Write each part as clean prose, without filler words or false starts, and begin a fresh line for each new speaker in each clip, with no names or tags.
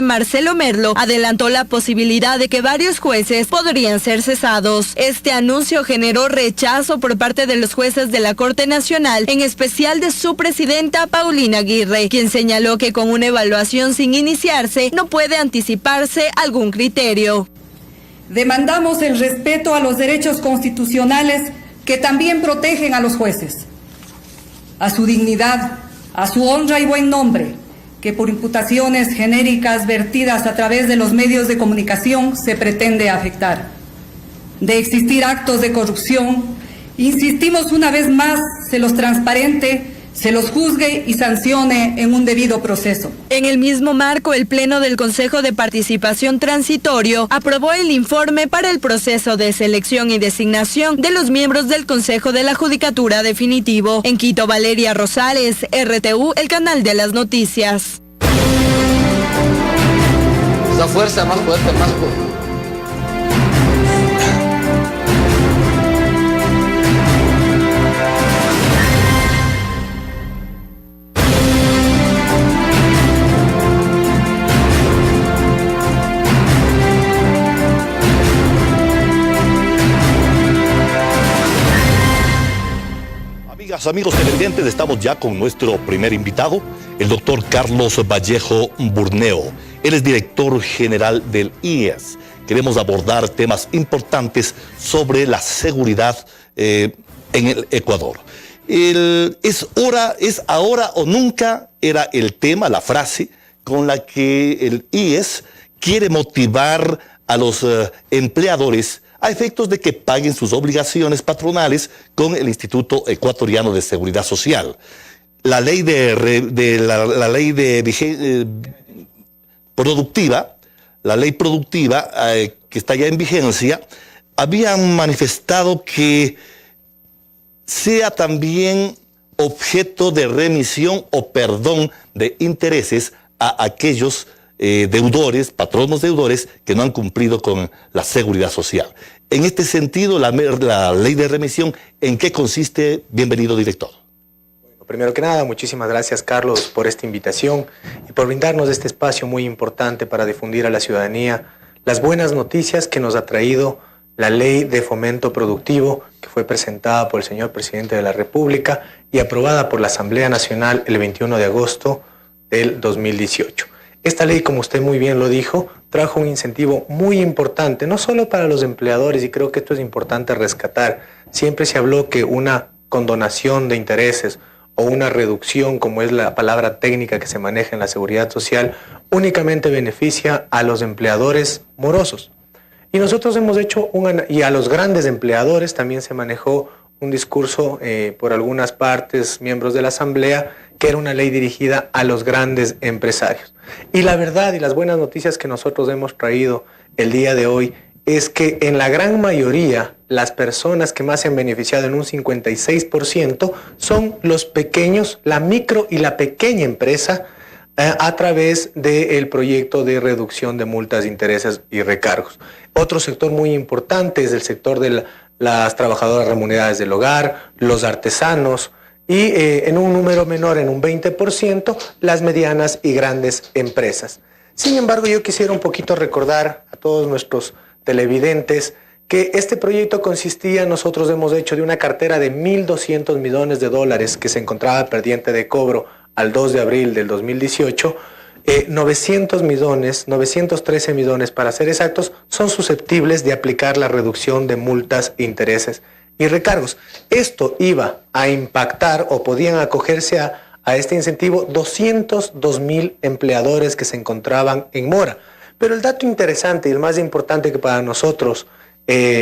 Marcelo Merlo adelantó la posibilidad de que varios jueces podrían ser cesados. Este anuncio generó rechazo por parte de los jueces de la Corte Nacional, en especial de su presidenta Paulina Aguirre, quien señaló que con una evaluación sin iniciarse no puede anticiparse algún criterio.
Demandamos el respeto a los derechos constitucionales que también protegen a los jueces, a su dignidad, a su honra y buen nombre, que por imputaciones genéricas vertidas a través de los medios de comunicación se pretende afectar. De existir actos de corrupción, insistimos una vez más, se los transparente, se los juzgue y sancione en un debido proceso.
En el mismo marco, el Pleno del Consejo de Participación Transitorio aprobó el informe para el proceso de selección y designación de los miembros del Consejo de la Judicatura Definitivo. En Quito, Valeria Rosales, RTU, el canal de las noticias.
La fuerza más fuerte, más fuerte.
Amigos televidentes, estamos ya con nuestro primer invitado, el doctor Carlos Vallejo Burneo. Él es director general del IES. Queremos abordar temas importantes sobre la seguridad en el Ecuador. Es ahora o nunca era el tema, la frase con la que el IES quiere motivar a los empleadores a efectos de que paguen sus obligaciones patronales con el Instituto Ecuatoriano de Seguridad Social. La ley productiva, que está ya en vigencia, habían manifestado que sea también objeto de remisión o perdón de intereses a aquellos deudores, patronos deudores que no han cumplido con la seguridad social. En este sentido, la ley de remisión, ¿en qué consiste? Bienvenido, director.
Bueno, primero que nada, muchísimas gracias, Carlos, por esta invitación y por brindarnos este espacio muy importante para difundir a la ciudadanía las buenas noticias que nos ha traído la Ley de Fomento Productivo, que fue presentada por el señor Presidente de la República y aprobada por la Asamblea Nacional el 21 de agosto del 2018. Esta ley, como usted muy bien lo dijo, trajo un incentivo muy importante, no solo para los empleadores, y creo que esto es importante rescatar. Siempre se habló que una condonación de intereses o una reducción, como es la palabra técnica que se maneja en la seguridad social, únicamente beneficia a los empleadores morosos. Y nosotros hemos hecho y a los grandes empleadores también se manejó un discurso por algunas partes, miembros de la Asamblea, que era una ley dirigida a los grandes empresarios. Y la verdad y las buenas noticias que nosotros hemos traído el día de hoy es que en la gran mayoría las personas que más se han beneficiado en un 56% son los pequeños, la micro y la pequeña empresa a través del proyecto de reducción de multas, intereses y recargos. Otro sector muy importante es el sector de las trabajadoras remuneradas del hogar, los artesanos, y en un número menor, en un 20%, las medianas y grandes empresas. Sin embargo, yo quisiera un poquito recordar a todos nuestros televidentes que este proyecto consistía, nosotros hemos hecho de una cartera de 1.200 millones de dólares que se encontraba pendiente de cobro al 2 de abril del 2018, 913 millones para ser exactos, son susceptibles de aplicar la reducción de multas, intereses y recargos. Esto iba a impactar o podían acogerse a este incentivo 202.000 empleadores que se encontraban en mora. Pero el dato interesante y el más importante que para nosotros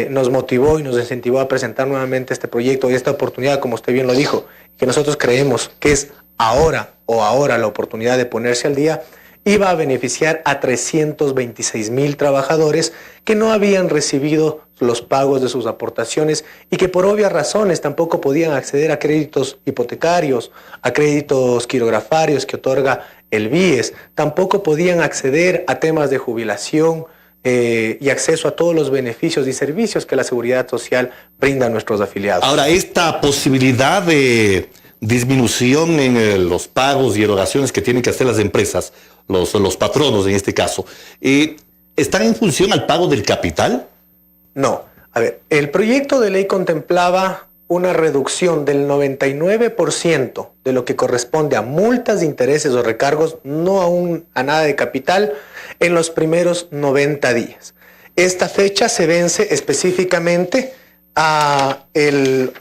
nos motivó y nos incentivó a presentar nuevamente este proyecto y esta oportunidad, como usted bien lo dijo, que nosotros creemos que es ahora la oportunidad de ponerse al día, iba a beneficiar a 326.000 trabajadores que no habían recibido los pagos de sus aportaciones y que por obvias razones tampoco podían acceder a créditos hipotecarios, a créditos quirografarios que otorga el BIES, tampoco podían acceder a temas de jubilación y acceso a todos los beneficios y servicios que la Seguridad Social brinda a nuestros afiliados.
Ahora, esta posibilidad de disminución en los pagos y erogaciones que tienen que hacer las empresas, los patronos en este caso, ¿están en función al pago del capital?
No. A ver, el proyecto de ley contemplaba una reducción del 99% de lo que corresponde a multas de intereses o recargos, no a nada de capital, en los primeros 90 días. Esta fecha se vence específicamente el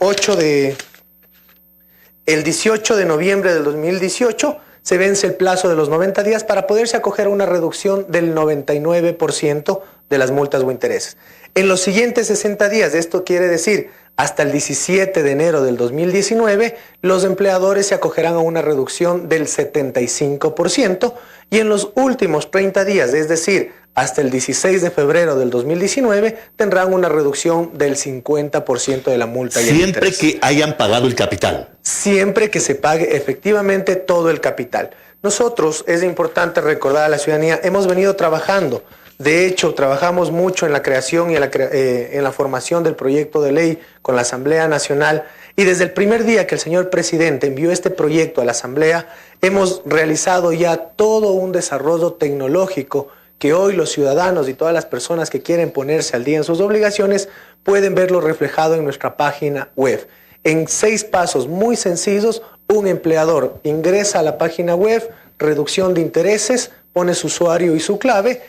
18 de noviembre del 2018, se vence el plazo de los 90 días para poderse acoger a una reducción del 99% de las multas o intereses. En los siguientes 60 días, esto quiere decir hasta el 17 de enero del 2019, los empleadores se acogerán a una reducción del 75% y en los últimos 30 días, es decir, hasta el 16 de febrero del 2019, tendrán una reducción del 50% de la multa.
Siempre que hayan pagado el capital.
Siempre que se pague efectivamente todo el capital. Nosotros, es importante recordar a la ciudadanía, hemos venido trabajando. De hecho, trabajamos mucho en la creación y en la formación del proyecto de ley con la Asamblea Nacional. Y desde el primer día que el señor presidente envió este proyecto a la Asamblea, hemos realizado ya todo un desarrollo tecnológico que hoy los ciudadanos y todas las personas que quieren ponerse al día en sus obligaciones pueden verlo reflejado en nuestra página web. En 6 pasos muy sencillos, un empleador ingresa a la página web, reducción de intereses, pone su usuario y su clave,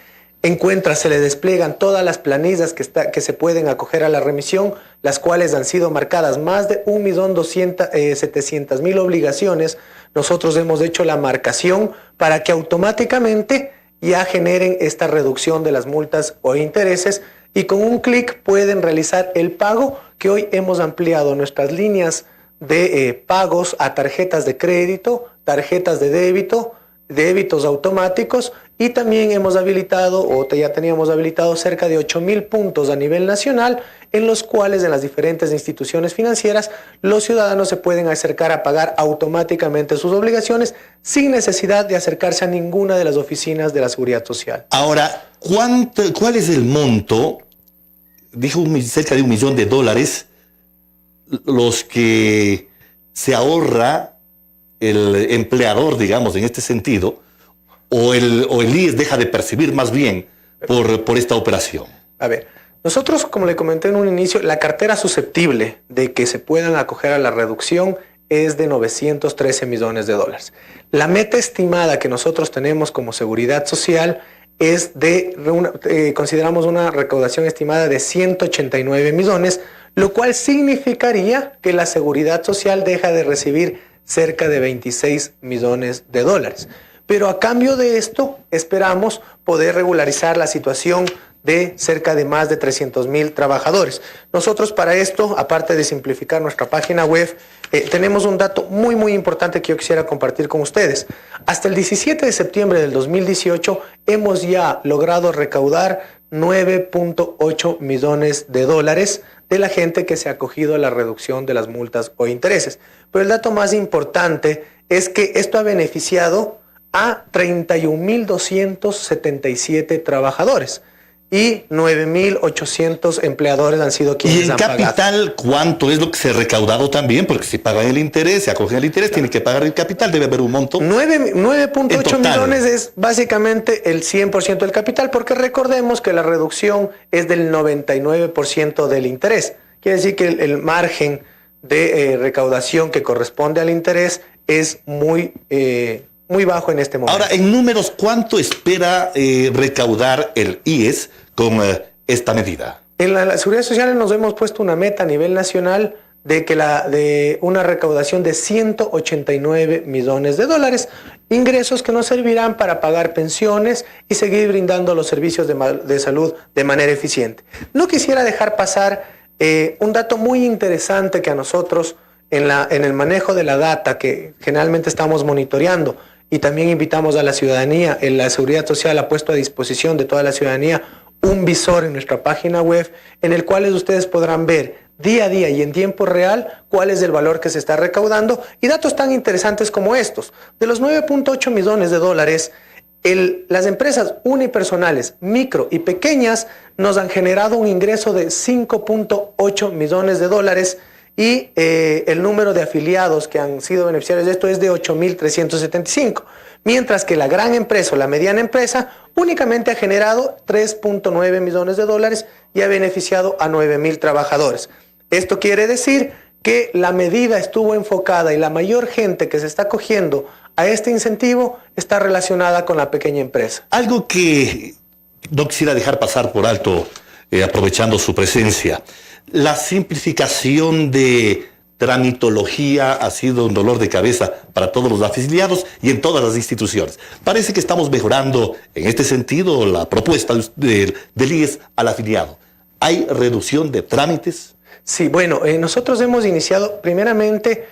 se le despliegan todas las planillas que se pueden acoger a la remisión, las cuales han sido marcadas más de 1.700.000 obligaciones. Nosotros hemos hecho la marcación para que automáticamente ya generen esta reducción de las multas o intereses y con un clic pueden realizar el pago, que hoy hemos ampliado nuestras líneas de pagos a tarjetas de crédito, tarjetas de débito, débitos automáticos, y también hemos habilitado, ya teníamos habilitado cerca de 8.000 puntos a nivel nacional, en los cuales en las diferentes instituciones financieras los ciudadanos se pueden acercar a pagar automáticamente sus obligaciones sin necesidad de acercarse a ninguna de las oficinas de la Seguridad Social.
Ahora, ¿cuál es el monto? Dijo cerca de $1 millón, los que se ahorra el empleador, digamos, en este sentido, o el IES deja de percibir más bien por esta operación.
A ver, nosotros, como le comenté en un inicio, la cartera susceptible de que se puedan acoger a la reducción es de $913 millones. La meta estimada que nosotros tenemos como Seguridad Social es consideramos una recaudación estimada de 189 millones, lo cual significaría que la Seguridad Social deja de recibir cerca de $26 millones. Pero a cambio de esto, esperamos poder regularizar la situación de cerca de más de 300,000 trabajadores. Nosotros para esto, aparte de simplificar nuestra página web, tenemos un dato muy, muy importante que yo quisiera compartir con ustedes. Hasta el 17 de septiembre del 2018 hemos ya logrado recaudar $9.8 millones de la gente que se ha acogido a la reducción de las multas o intereses. Pero el dato más importante es que esto ha beneficiado a 31.277 trabajadores y 9.800 empleadores han sido quienes han pagado.
¿Y en capital cuánto es lo que se ha recaudado también? Porque si pagan el interés, se acogen el interés, tienen que pagar el capital, debe haber un monto.
9.8 millones es básicamente el 100% del capital, porque recordemos que la reducción es del 99% del interés. Quiere decir que el margen de recaudación que corresponde al interés es muy bajo en este momento.
Ahora, en números, ¿cuánto espera recaudar el IES con esta medida?
En la Seguridad Social nos hemos puesto una meta a nivel nacional de una recaudación de $189 millones, ingresos que nos servirán para pagar pensiones y seguir brindando los servicios de salud de manera eficiente. No quisiera dejar pasar un dato muy interesante que a nosotros en el manejo de la data que generalmente estamos monitoreando, y también invitamos a la ciudadanía. La Seguridad Social ha puesto a disposición de toda la ciudadanía un visor en nuestra página web en el cual ustedes podrán ver día a día y en tiempo real cuál es el valor que se está recaudando y datos tan interesantes como estos. De los $9.8 millones, las empresas unipersonales, micro y pequeñas nos han generado un ingreso de $5.8 millones y el número de afiliados que han sido beneficiarios de esto es de 8.375. mientras que la gran empresa o la mediana empresa únicamente ha generado 3.9 millones de dólares y ha beneficiado a 9,000 trabajadores. Esto quiere decir que la medida estuvo enfocada y la mayor gente que se está acogiendo a este incentivo está relacionada con la pequeña empresa.
Algo que no quisiera dejar pasar por alto, aprovechando su presencia. La simplificación de tramitología ha sido un dolor de cabeza para todos los afiliados y en todas las instituciones. Parece que estamos mejorando en este sentido la propuesta del IES al afiliado. ¿Hay reducción de trámites?
Sí, bueno, nosotros hemos iniciado primeramente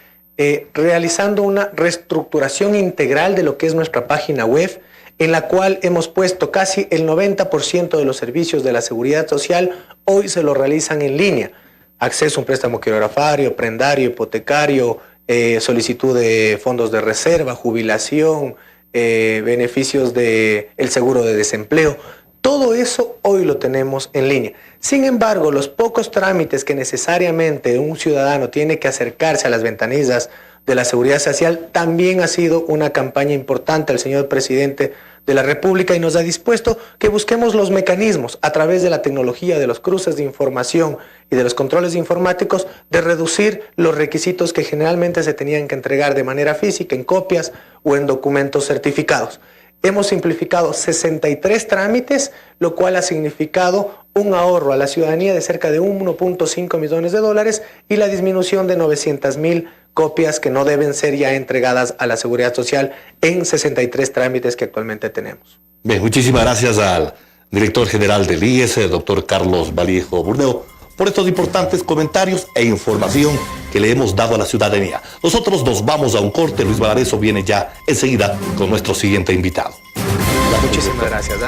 realizando una reestructuración integral de lo que es nuestra página web, en la cual hemos puesto casi el 90% de los servicios de la seguridad social, hoy se lo realizan en línea. Acceso a un préstamo quirografario, prendario, hipotecario, solicitud de fondos de reserva, jubilación, beneficios del seguro de desempleo. Todo eso hoy lo tenemos en línea. Sin embargo, los pocos trámites que necesariamente un ciudadano tiene que acercarse a las ventanillas de la Seguridad Social, también ha sido una campaña importante del señor presidente de la República y nos ha dispuesto que busquemos los mecanismos a través de la tecnología, de los cruces de información y de los controles informáticos de reducir los requisitos que generalmente se tenían que entregar de manera física en copias o en documentos certificados. Hemos simplificado 63 trámites, lo cual ha significado un ahorro a la ciudadanía de cerca de 1.5 millones de dólares y la disminución de 900,000 copias que no deben ser ya entregadas a la Seguridad Social en 63 trámites que actualmente tenemos.
Bien, muchísimas gracias al director general del IES, el doctor Carlos Vallejo Burneo, por estos importantes comentarios e información que le hemos dado a la ciudadanía. Nosotros nos vamos a un corte. Luis Valareso viene ya enseguida con nuestro siguiente invitado.
Muchísimas gracias.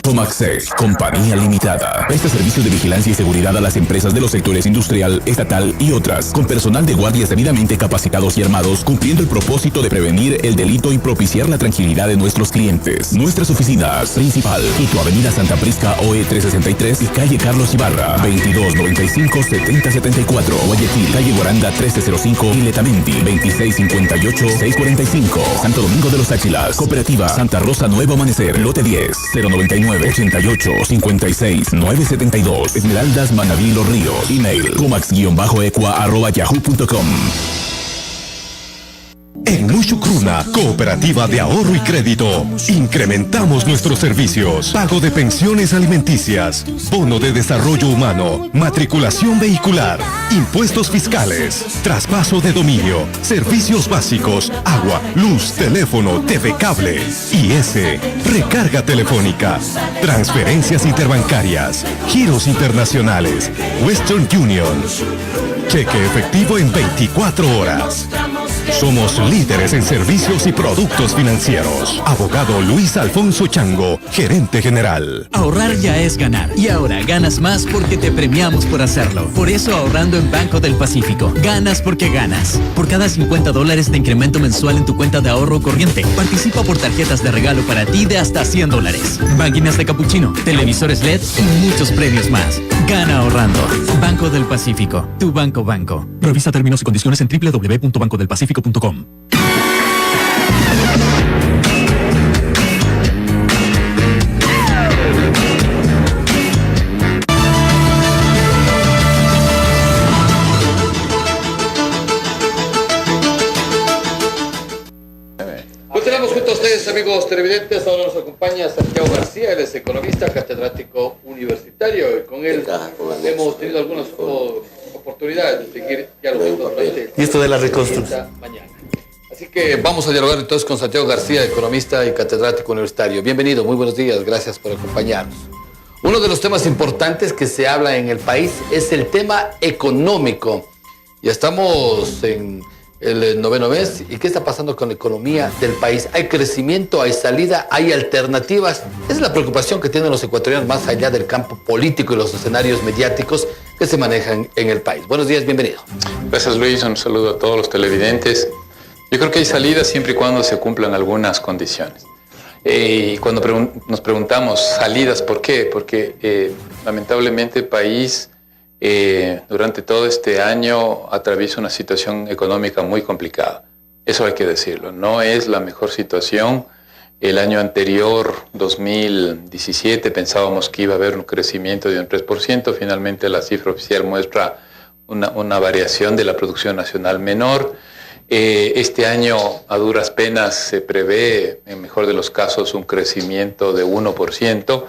Comaxec, compañía limitada. Presta servicio de vigilancia y seguridad a las empresas de los sectores industrial, estatal y otras, con personal de guardias debidamente capacitados y armados, cumpliendo el propósito de prevenir el delito y propiciar la tranquilidad de nuestros clientes. Nuestras oficinas: principal, Quito, Avenida Santa Prisca, OE 363 y calle Carlos Ibarra, 2295-7074. Guayaquil, calle Guaranda 1305 y Letamendi, 2658-645. Santo Domingo de los Áchilas, Cooperativa Santa Rosa Nuevo Amanecer, lote 10, 099-88-56-972. Esmeraldas Manaví Los Ríos. Email comax-ecua@yahoo.com.
En Mushukruna, Cooperativa de Ahorro y Crédito, incrementamos nuestros servicios: pago de pensiones alimenticias, bono de desarrollo humano, matriculación vehicular, impuestos fiscales, traspaso de dominio, servicios básicos, agua, luz, teléfono, TV cable, IS, recarga telefónica, transferencias interbancarias, giros internacionales, Western Union, cheque efectivo en 24 horas. Somos líderes en servicios y productos financieros. Abogado Luis Alfonso Chango, gerente general.
Ahorrar ya es ganar. Y ahora ganas más porque te premiamos por hacerlo. Por eso, ahorrando en Banco del Pacífico, ganas porque ganas. Por cada $50 de incremento mensual en tu cuenta de ahorro corriente, participa por tarjetas de regalo para ti de hasta $100. Máquinas de capuchino, televisores LED y muchos premios más. Gana ahorrando. Banco del Pacífico. Tu banco. Revisa términos y condiciones en www.bancodelpacifico.com.
Continuamos junto a ustedes, amigos televidentes. Ahora nos acompaña Santiago García, él es economista, catedrático universitario, y con él hemos tenido algunas oportunidades de seguir dialogando durante
y esto de la reconstrucción
mañana. Así que vamos a dialogar entonces con Santiago García, economista y catedrático universitario. Bienvenido, muy buenos días, gracias por acompañarnos. Uno de los temas importantes que se habla en el país es el tema económico. Ya estamos en el 9º mes. ¿Y qué está pasando con la economía del país? ¿Hay crecimiento, hay salida, hay alternativas? Esa es la preocupación que tienen los ecuatorianos más allá del campo político y los escenarios mediáticos que se manejan en el país. Buenos días, bienvenido.
Gracias, Luis. Un saludo a todos los televidentes. Yo creo que hay salida siempre y cuando se cumplan algunas condiciones. Y cuando nos preguntamos salidas, ¿por qué? Porque lamentablemente el país durante todo este año atraviesa una situación económica muy complicada. Eso hay que decirlo. No es la mejor situación. El año anterior, 2017, pensábamos que iba a haber un crecimiento de un 3%. Finalmente la cifra oficial muestra una variación de la producción nacional menor. Este año, a duras penas, se prevé, en mejor de los casos, un crecimiento de 1%.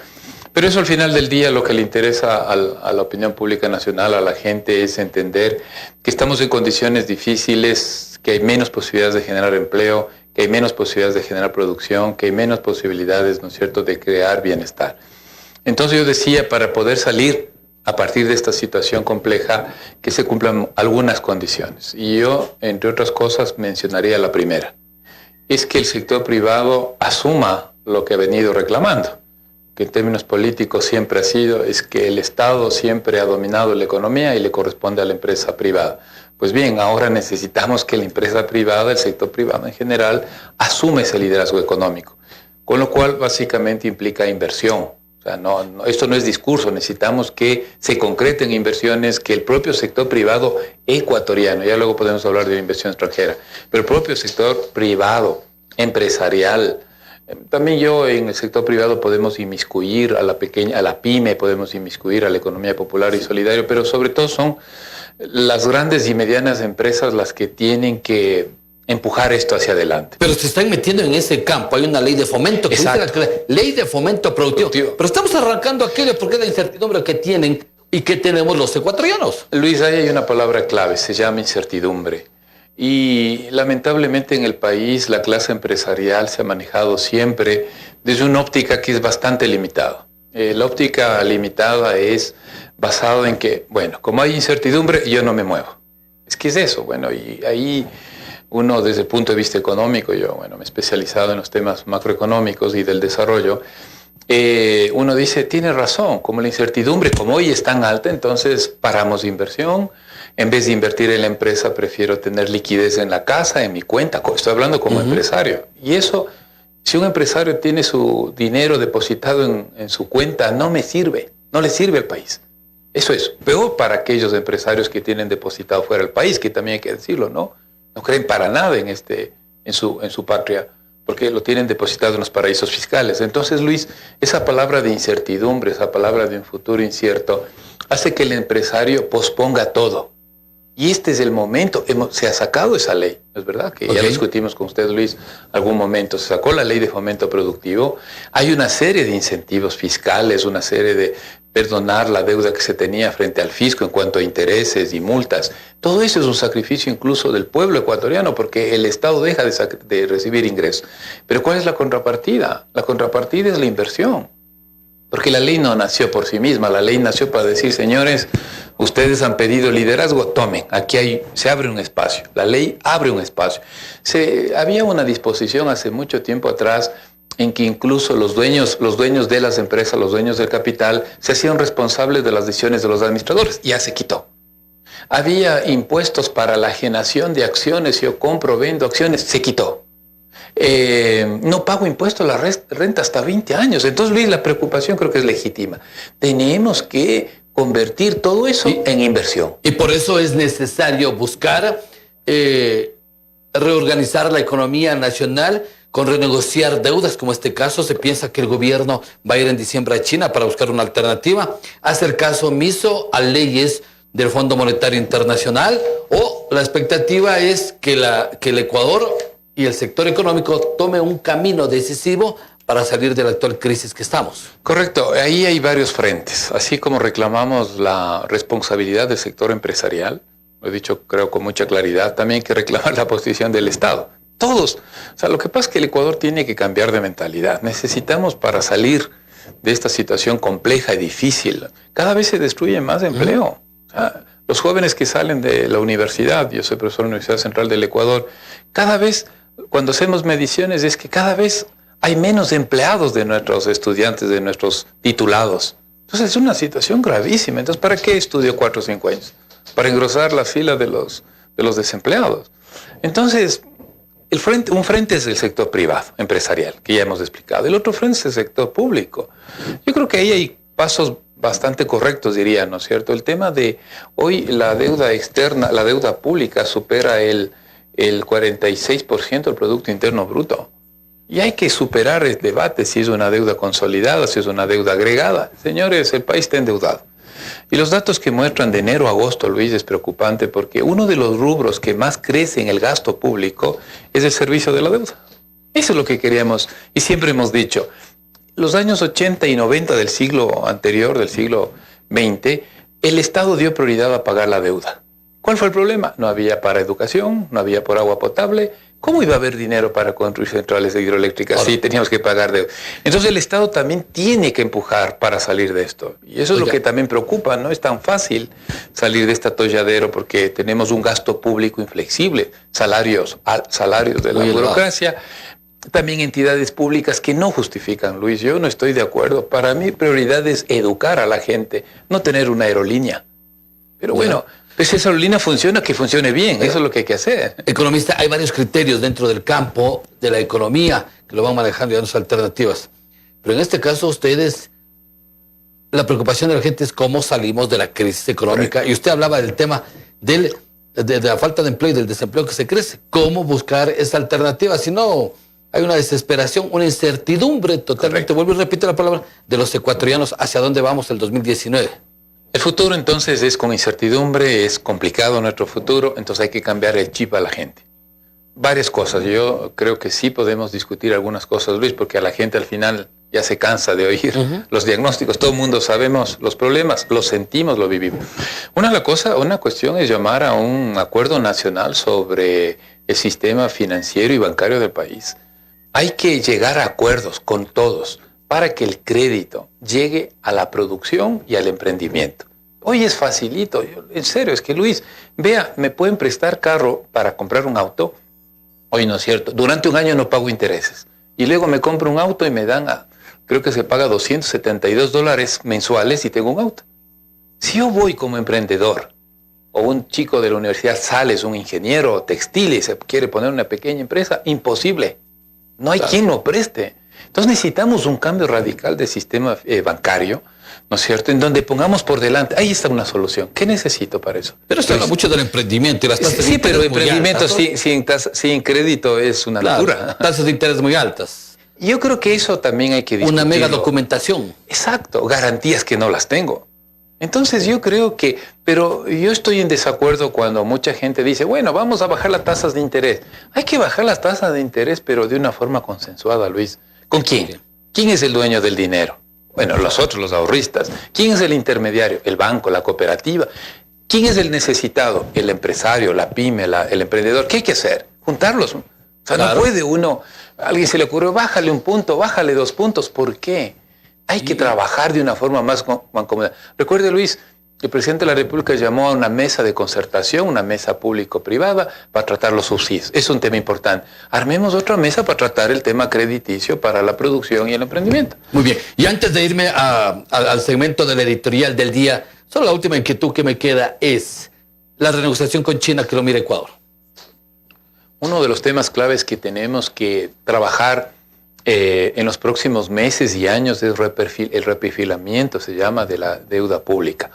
Pero eso al final del día lo que le interesa a la opinión pública nacional, a la gente, es entender que estamos en condiciones difíciles, que hay menos posibilidades de generar empleo, que hay menos posibilidades de generar producción, que hay menos posibilidades, ¿no es cierto?, de crear bienestar. Entonces yo decía, para poder salir a partir de esta situación compleja, que se cumplan algunas condiciones. Y yo, entre otras cosas, mencionaría la primera. Es que el sector privado asuma lo que ha venido reclamando, que en términos políticos siempre ha sido, es que el Estado siempre ha dominado la economía y le corresponde a la empresa privada. Pues bien, ahora necesitamos que la empresa privada, el sector privado en general, asume ese liderazgo económico, con lo cual básicamente implica inversión. O sea, esto no es discurso, necesitamos que se concreten inversiones, que el propio sector privado ecuatoriano, ya luego podemos hablar de inversión extranjera, pero el propio sector privado, empresarial, también en el sector privado podemos inmiscuir a la pyme, podemos inmiscuir a la economía popular y solidaria, pero sobre todo son las grandes y medianas empresas las que tienen que empujar esto hacia adelante.
Pero se están metiendo en ese campo. Hay una ley de fomento. Ley de fomento productivo. Pero estamos arrancando aquello porque es la incertidumbre que tienen y que tenemos los ecuatorianos.
Luis, ahí hay una palabra clave, se llama incertidumbre. Y lamentablemente en el país la clase empresarial se ha manejado siempre desde una óptica que es bastante limitada. La óptica limitada es basada en que, bueno, como hay incertidumbre, yo no me muevo. Es que es eso, bueno, y ahí uno desde el punto de vista económico, yo, bueno, me he especializado en los temas macroeconómicos y del desarrollo, uno dice, tiene razón, como la incertidumbre, como hoy es tan alta, entonces paramos de inversión. En vez de invertir en la empresa, prefiero tener liquidez en la casa, en mi cuenta. Estoy hablando como empresario. Y eso, si un empresario tiene su dinero depositado en su cuenta, no me sirve, no le sirve al país. Eso es peor para aquellos empresarios que tienen depositado fuera del país, que también hay que decirlo, ¿no? No creen para nada en su patria, porque lo tienen depositado en los paraísos fiscales. Entonces, Luis, esa palabra de incertidumbre, esa palabra de un futuro incierto, hace que el empresario posponga todo. Y este es el momento, se ha sacado esa ley, ¿no es verdad? Que ya lo discutimos con usted, Luis, algún momento. Se sacó la ley de fomento productivo. Hay una serie de incentivos fiscales, una serie de perdonar la deuda que se tenía frente al fisco en cuanto a intereses y multas. Todo eso es un sacrificio incluso del pueblo ecuatoriano, porque el Estado deja de recibir ingresos. Pero ¿cuál es la contrapartida? La contrapartida es la inversión. Porque la ley no nació por sí misma, la ley nació para decir, señores, ustedes han pedido liderazgo, tomen, aquí se abre un espacio, la ley abre un espacio. Había una disposición hace mucho tiempo atrás en que incluso los dueños de las empresas, los dueños del capital, se hacían responsables de las decisiones de los administradores, ya se quitó. Había impuestos para la ajenación de acciones, yo compro, vendo acciones, se quitó. No pago impuestos a la renta hasta 20 años. Entonces, Luis, la preocupación creo que es legítima. Tenemos que convertir todo eso en inversión.
Y por eso es necesario buscar reorganizar la economía nacional con renegociar deudas, como este caso. Se piensa que el gobierno va a ir en diciembre a China para buscar una alternativa, hacer caso omiso a leyes del Fondo Monetario Internacional, o la expectativa es que el Ecuador y el sector económico tome un camino decisivo para salir de la actual crisis que estamos.
Correcto, ahí hay varios frentes. Así como reclamamos la responsabilidad del sector empresarial, lo he dicho creo con mucha claridad, también hay que reclamar la posición del Estado. Todos. O sea, lo que pasa es que el Ecuador tiene que cambiar de mentalidad. Necesitamos, para salir de esta situación compleja y difícil, cada vez se destruye más empleo. O sea, los jóvenes que salen de la universidad, yo soy profesor de la Universidad Central del Ecuador, cada vez, cuando hacemos mediciones, es que cada vez hay menos empleados de nuestros estudiantes, de nuestros titulados. Entonces es una situación gravísima. Entonces, ¿para qué estudio 4 o 5 años? Para engrosar la fila de los desempleados. Entonces, un frente es el sector privado, empresarial, que ya hemos explicado. El otro frente es el sector público. Yo creo que ahí hay pasos bastante correctos, diría, ¿no es cierto? El tema de hoy la deuda externa, la deuda pública supera el 46% del Producto Interno Bruto. Y hay que superar el debate si es una deuda consolidada, si es una deuda agregada. Señores, el país está endeudado. Y los datos que muestran de enero a agosto, Luis, es preocupante porque uno de los rubros que más crece en el gasto público es el servicio de la deuda. Eso es lo que queríamos y siempre hemos dicho. Los años 80 y 90 del siglo anterior, del siglo XX, el Estado dio prioridad a pagar la deuda. ¿Cuál fue el problema? No había para educación, no había por agua potable. ¿Cómo iba a haber dinero para construir centrales hidroeléctricas? Sí, teníamos que pagar deuda. Entonces el Estado también tiene que empujar para salir de esto. Y eso es lo que también preocupa. No es tan fácil salir de este atolladero porque tenemos un gasto público inflexible, salarios de la burocracia, también entidades públicas que no justifican. Luis, yo no estoy de acuerdo. Para mí prioridad es educar a la gente, no tener una aerolínea. Pero bueno, pues esa aerolínea funciona, que funcione bien, eso es lo que hay que hacer.
Economista, hay varios criterios dentro del campo de la economía que lo van manejando y dando alternativas. Pero en este caso ustedes, la preocupación de la gente es cómo salimos de la crisis económica. Correcto. Y usted hablaba del tema de la falta de empleo y del desempleo que se crece. ¿Cómo buscar esa alternativa? Si no, hay una desesperación, una incertidumbre totalmente, vuelvo y repito la palabra, de los ecuatorianos hacia dónde vamos el 2019.
El futuro entonces es con incertidumbre, es complicado nuestro futuro, entonces hay que cambiar el chip a la gente. Varias cosas, yo creo que sí podemos discutir algunas cosas, Luis, porque a la gente al final ya se cansa de oír los diagnósticos, todo el mundo sabemos los problemas, los sentimos, lo vivimos. Una cuestión es llamar a un acuerdo nacional sobre el sistema financiero y bancario del país. Hay que llegar a acuerdos con todos para que el crédito llegue a la producción y al emprendimiento. Hoy es facilito, en serio, es que Luis, vea, me pueden prestar carro para comprar un auto. Hoy no es cierto, durante un año no pago intereses. Y luego me compro un auto y me dan, creo que se paga $272 mensuales y tengo un auto. Si yo voy como emprendedor, o un chico de la universidad sale, es un ingeniero textil y se quiere poner una pequeña empresa, imposible. No hay quien lo preste. Entonces necesitamos un cambio radical del sistema bancario, ¿no es cierto? En donde pongamos por delante, ahí está una solución. ¿Qué necesito para eso?
Pero se habla mucho del emprendimiento y las tasas
de interés. Sí, pero emprendimiento sin crédito es una locura.
Tasas de interés muy altas.
Yo creo que eso también hay que discutirlo.
Una mega documentación.
Exacto, garantías que no las tengo. Entonces yo creo que, pero yo estoy en desacuerdo cuando mucha gente dice, bueno, vamos a bajar las tasas de interés. Hay que bajar las tasas de interés, pero de una forma consensuada, Luis. ¿Con quién? ¿Quién es el dueño del dinero? Bueno, los ahorristas. ¿Quién es el intermediario? El banco, la cooperativa. ¿Quién es el necesitado? El empresario, la pyme, el emprendedor. ¿Qué hay que hacer? Juntarlos. O sea, no puede uno, a alguien se le ocurrió, bájale un punto, bájale 2 puntos. ¿Por qué? Hay que trabajar de una forma más mancomunada. Recuerde, Luis, el presidente de la República llamó a una mesa de concertación, una mesa público-privada, para tratar los subsidios. Es un tema importante. Armemos otra mesa para tratar el tema crediticio para la producción y el emprendimiento.
Muy bien. Y antes de irme al segmento del editorial del día, solo la última inquietud que me queda es la renegociación con China que lo mira Ecuador.
Uno de los temas claves que tenemos que trabajar en los próximos meses y años es el reperfilamiento, se llama, de la deuda pública.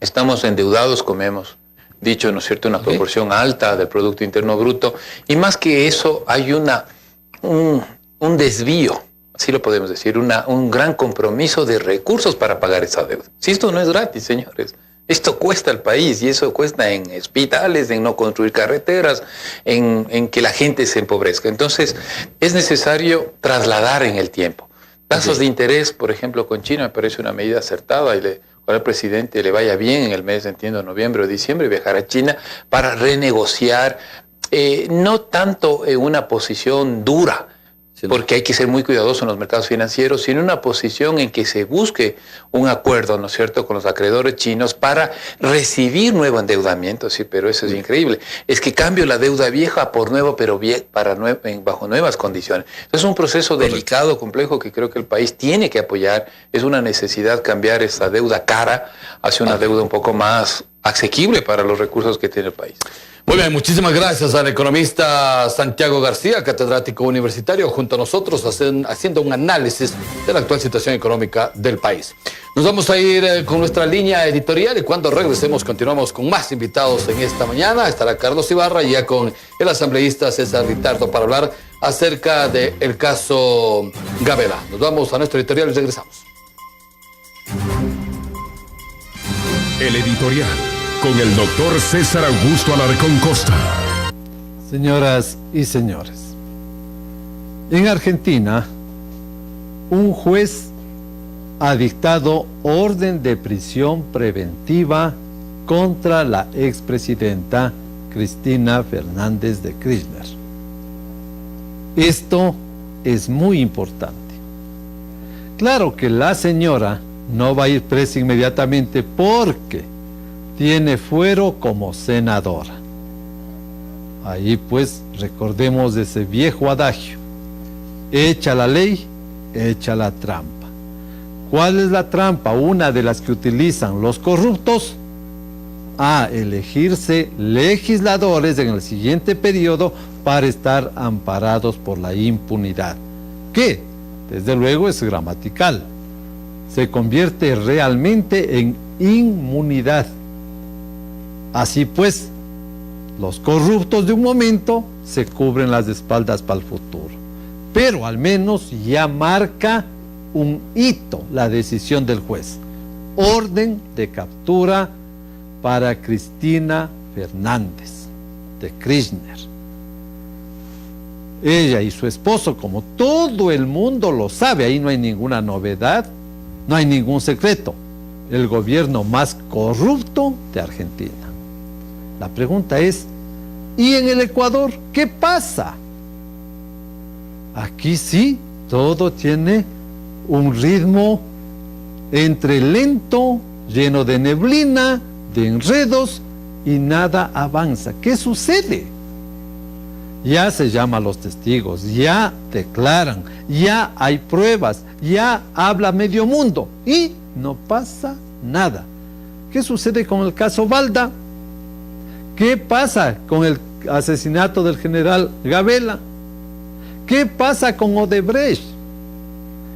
Estamos endeudados, como hemos dicho, ¿no es cierto?, una proporción alta del Producto Interno Bruto, y más que eso hay un desvío, así lo podemos decir, un gran compromiso de recursos para pagar esa deuda. Si esto no es gratis, señores, esto cuesta al país, y eso cuesta en hospitales, en no construir carreteras, en que la gente se empobrezca. Entonces, es necesario trasladar en el tiempo. Tasas de interés, por ejemplo, con China, me parece una medida acertada, y ojalá al presidente le vaya bien en el mes, entiendo, noviembre o diciembre, viajar a China para renegociar, no tanto en una posición dura, porque hay que ser muy cuidadoso en los mercados financieros, sino una posición en que se busque un acuerdo, ¿no es cierto?, con los acreedores chinos para recibir nuevo endeudamiento. Sí, pero eso es increíble. Es que cambio la deuda vieja por nuevo, pero bajo nuevas condiciones. Es un proceso delicado, complejo, que creo que el país tiene que apoyar. Es una necesidad cambiar esa deuda cara hacia una deuda un poco más asequible para los recursos que tiene el país.
Muy bien, muchísimas gracias al economista Santiago García, catedrático universitario, junto a nosotros haciendo un análisis de la actual situación económica del país. Nos vamos a ir con nuestra línea editorial y cuando regresemos continuamos con más invitados en esta mañana. Estará Carlos Ibarra y ya con el asambleísta César Ritardo para hablar acerca del caso Gabela. Nos vamos a nuestro editorial y regresamos.
El editorial con el doctor César Augusto Alarcón Costa.
Señoras y señores, en Argentina, un juez ha dictado orden de prisión preventiva contra la expresidenta Cristina Fernández de Kirchner. Esto es muy importante. Claro que la señora no va a ir presa inmediatamente porque tiene fuero como senadora. Ahí pues recordemos ese viejo adagio: hecha la ley, hecha la trampa. ¿Cuál es la trampa? Una de las que utilizan los corruptos a elegirse legisladores en el siguiente periodo para estar amparados por la impunidad, que desde luego es gramatical. Se convierte realmente en inmunidad. Así pues, los corruptos de un momento se cubren las espaldas para el futuro. Pero al menos ya marca un hito la decisión del juez. Orden de captura para Cristina Fernández de Kirchner. Ella y su esposo, como todo el mundo lo sabe, ahí no hay ninguna novedad, no hay ningún secreto. El gobierno más corrupto de Argentina. La pregunta es, ¿y en el Ecuador qué pasa? Aquí sí, todo tiene un ritmo entre lento, lleno de neblina, de enredos, y nada avanza. ¿Qué sucede? Ya se llama a los testigos, ya declaran, ya hay pruebas, ya habla medio mundo y no pasa nada. ¿Qué sucede con el caso Balda? ¿Qué pasa con el asesinato del general Gabela? ¿Qué pasa con Odebrecht?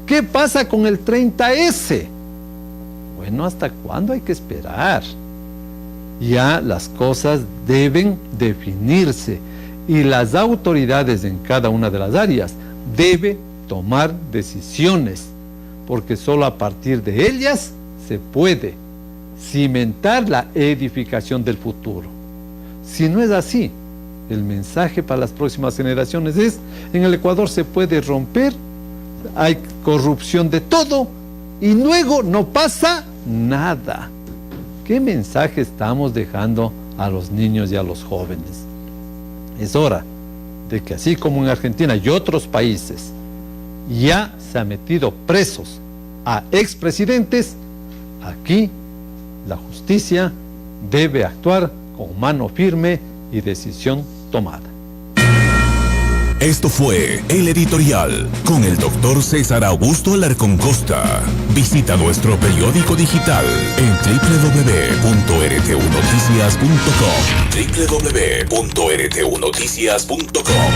¿Qué pasa con el 30S? Bueno, ¿hasta cuándo hay que esperar? Ya las cosas deben definirse y las autoridades en cada una de las áreas deben tomar decisiones, porque solo a partir de ellas se puede cimentar la edificación del futuro. Si no es así, el mensaje para las próximas generaciones es: en el Ecuador se puede romper, hay corrupción de todo y luego no pasa nada. ¿Qué mensaje estamos dejando a los niños y a los jóvenes? Es hora de que, así como en Argentina y otros países ya se han metido presos a expresidentes, aquí la justicia debe actuar con mano firme y decisión tomada.
Esto fue El Editorial con el doctor César Augusto Alarcón Costa. Visita nuestro periódico digital en www.rtunoticias.com. www.rtunoticias.com.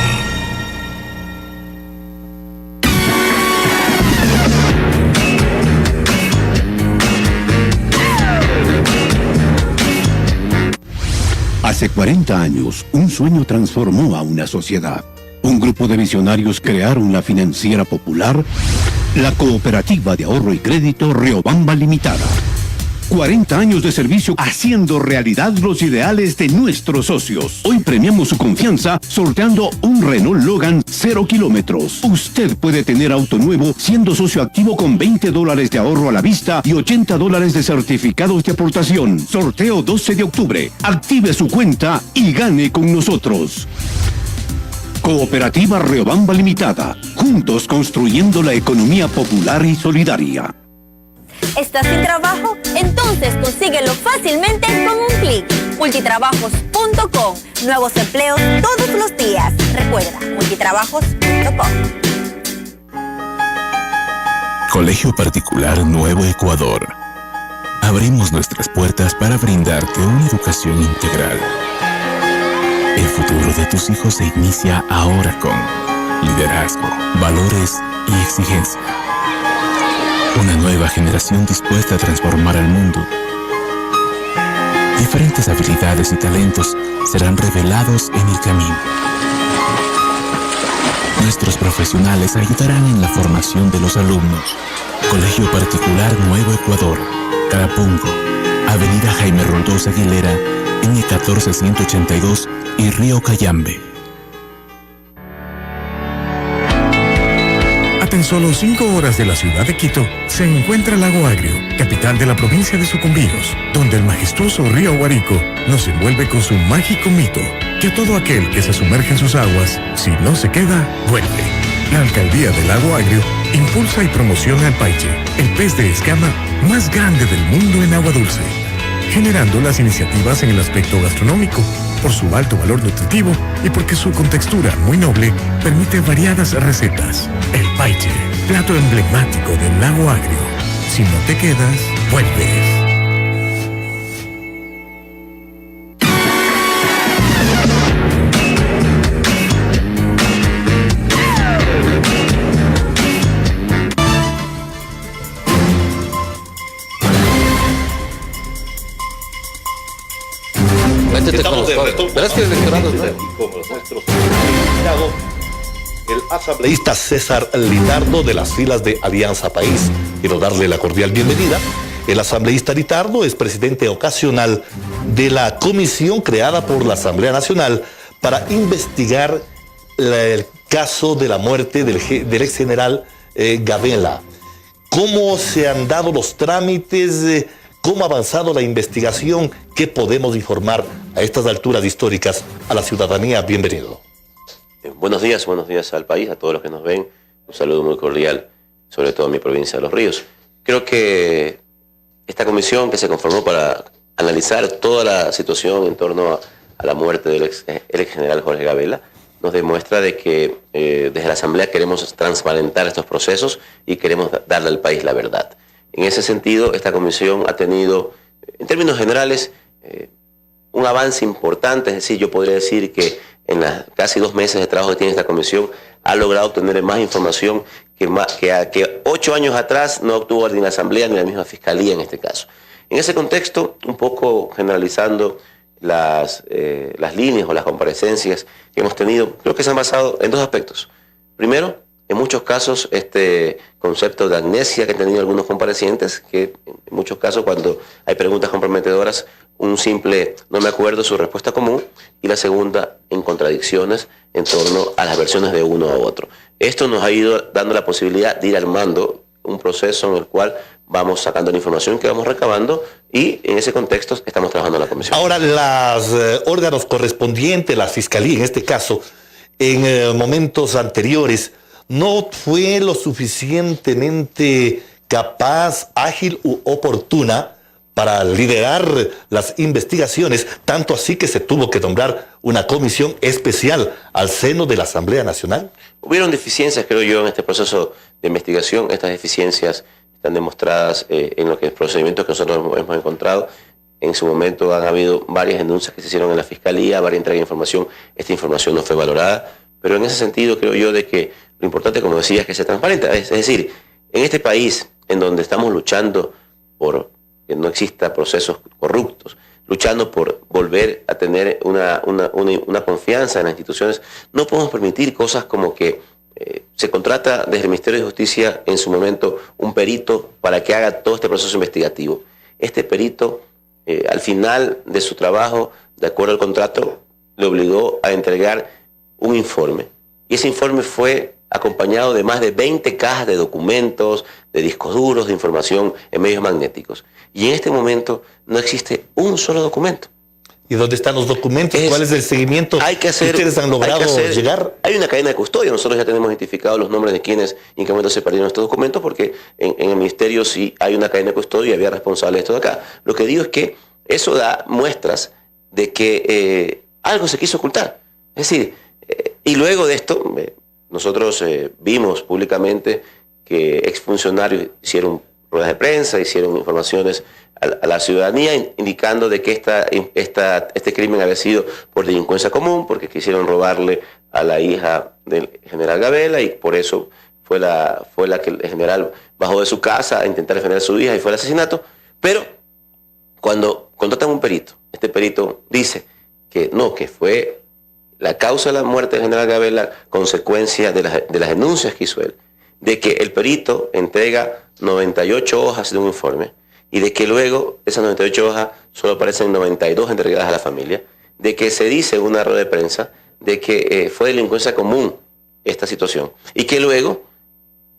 Hace 40 años, un sueño transformó a una sociedad. Un grupo de visionarios crearon la financiera popular, la Cooperativa de Ahorro y Crédito Riobamba Limitada. 40 años de servicio haciendo realidad los ideales de nuestros socios. Hoy premiamos su confianza sorteando un Renault Logan 0 kilómetros. Usted puede tener auto nuevo siendo socio activo con $20 de ahorro a la vista y $80 de certificados de aportación. Sorteo 12 de octubre. Active su cuenta y gane con nosotros. Cooperativa Riobamba Limitada. Juntos construyendo la economía popular y solidaria.
¿Estás sin trabajo? Entonces consíguelo fácilmente con un clic. Multitrabajos.com. Nuevos empleos todos los días. Recuerda, multitrabajos.com.
Colegio Particular Nuevo Ecuador. Abrimos nuestras puertas para brindarte una educación integral, El futuro de tus hijos se inicia ahora con liderazgo, valores y exigencia. Una nueva generación dispuesta a transformar al mundo. Diferentes habilidades y talentos serán revelados en el camino. Nuestros profesionales ayudarán en la formación de los alumnos. Colegio Particular Nuevo Ecuador, Carapungo, Avenida Jaime Roldós Aguilera, N14182 y Río Cayambe.
A tan solo 5 horas de la ciudad de Quito se encuentra el Lago Agrio, capital de la provincia de Sucumbíos, donde el majestuoso río Guarico nos envuelve con su mágico mito, que a todo aquel que se sumerge en sus aguas, si no se queda, vuelve. La Alcaldía del Lago Agrio impulsa y promociona el paiche, el pez de escama más grande del mundo en agua dulce, generando las iniciativas en el aspecto gastronómico, por su alto valor nutritivo y porque su contextura muy noble permite variadas recetas. El paiche, plato emblemático del Lago Agrio. Si no te quedas, vuelves.
Estamos de retorno.
¿Verdad que el electorado, no?
Con nuestros invitados, el asambleísta César Litardo de las filas de Alianza País. Quiero darle la cordial bienvenida. El asambleísta Litardo es presidente ocasional de la comisión creada por la Asamblea Nacional para investigar el caso de la muerte del ex general Gabela. ¿Cómo se han dado los trámites? ¿Cómo ha avanzado la investigación? ¿Qué podemos informar a estas alturas históricas a la ciudadanía? Bienvenido.
Buenos días al país, a todos los que nos ven. Un saludo muy cordial, sobre todo a mi provincia de Los Ríos. Creo que esta comisión que se conformó para analizar toda la situación en torno a la muerte del ex general Jorge Gabela nos demuestra de que desde la Asamblea queremos transparentar estos procesos y queremos darle al país la verdad. En ese sentido, esta comisión ha tenido, en términos generales, un avance importante. Es decir, yo podría decir que en las casi 2 meses de trabajo que tiene esta comisión ha logrado obtener más información que 8 años atrás no obtuvo ni la Asamblea ni la misma Fiscalía en este caso. En ese contexto, un poco generalizando las líneas o las comparecencias que hemos tenido, creo que se han basado en 2 aspectos. Primero, en muchos casos, este concepto de amnesia que han tenido algunos comparecientes, que en muchos casos cuando hay preguntas comprometedoras, un simple no me acuerdo su respuesta común, y la segunda en contradicciones en torno a las versiones de uno a otro. Esto nos ha ido dando la posibilidad de ir armando un proceso en el cual vamos sacando la información que vamos recabando y en ese contexto estamos trabajando en la comisión.
Ahora, los órganos correspondientes, la Fiscalía en este caso, en momentos anteriores, no fue lo suficientemente capaz, ágil u oportuna para liderar las investigaciones, tanto así que se tuvo que nombrar una comisión especial al seno de la Asamblea Nacional.
Hubieron deficiencias, creo yo, en este proceso de investigación. Estas deficiencias están demostradas en los procedimientos que nosotros hemos encontrado. En su momento han habido varias denuncias que se hicieron en la Fiscalía, varias entregas de información. Esta información no fue valorada, pero en ese sentido creo yo de que lo importante, como decía, es que se transparenta. Es decir, en este país en donde estamos luchando por que no exista procesos corruptos, luchando por volver a tener una confianza en las instituciones, no podemos permitir cosas como que se contrata desde el Ministerio de Justicia en su momento un perito para que haga todo este proceso investigativo. Este perito, al final de su trabajo, de acuerdo al contrato, le obligó a entregar un informe. Y ese informe fue acompañado de más de 20 cajas de documentos, de discos duros, de información en medios magnéticos. Y en este momento no existe un solo documento.
¿Y dónde están los documentos? ¿Cuál es el seguimiento que ustedes han logrado llegar?
Hay una cadena de custodia. Nosotros ya tenemos identificados los nombres de quienes y en qué momento se perdieron estos documentos, porque en el Ministerio sí hay una cadena de custodia y había responsables de esto de acá. Lo que digo es que eso da muestras de que algo se quiso ocultar. Es decir, y luego de esto, nosotros vimos públicamente que exfuncionarios hicieron ruedas de prensa, hicieron informaciones a la ciudadanía indicando de que este crimen había sido por delincuencia común, porque quisieron robarle a la hija del general Gabela y por eso fue la que el general bajó de su casa a intentar defender a su hija y fue el asesinato. Pero cuando contratan un perito, este perito dice que no, que fue la causa de la muerte del general Gabela consecuencia de las denuncias que hizo él, de que el perito entrega 98 hojas de un informe y de que luego esas 98 hojas solo aparecen 92 entregadas a la familia, de que se dice en una rueda de prensa de que fue delincuencia común esta situación y que luego,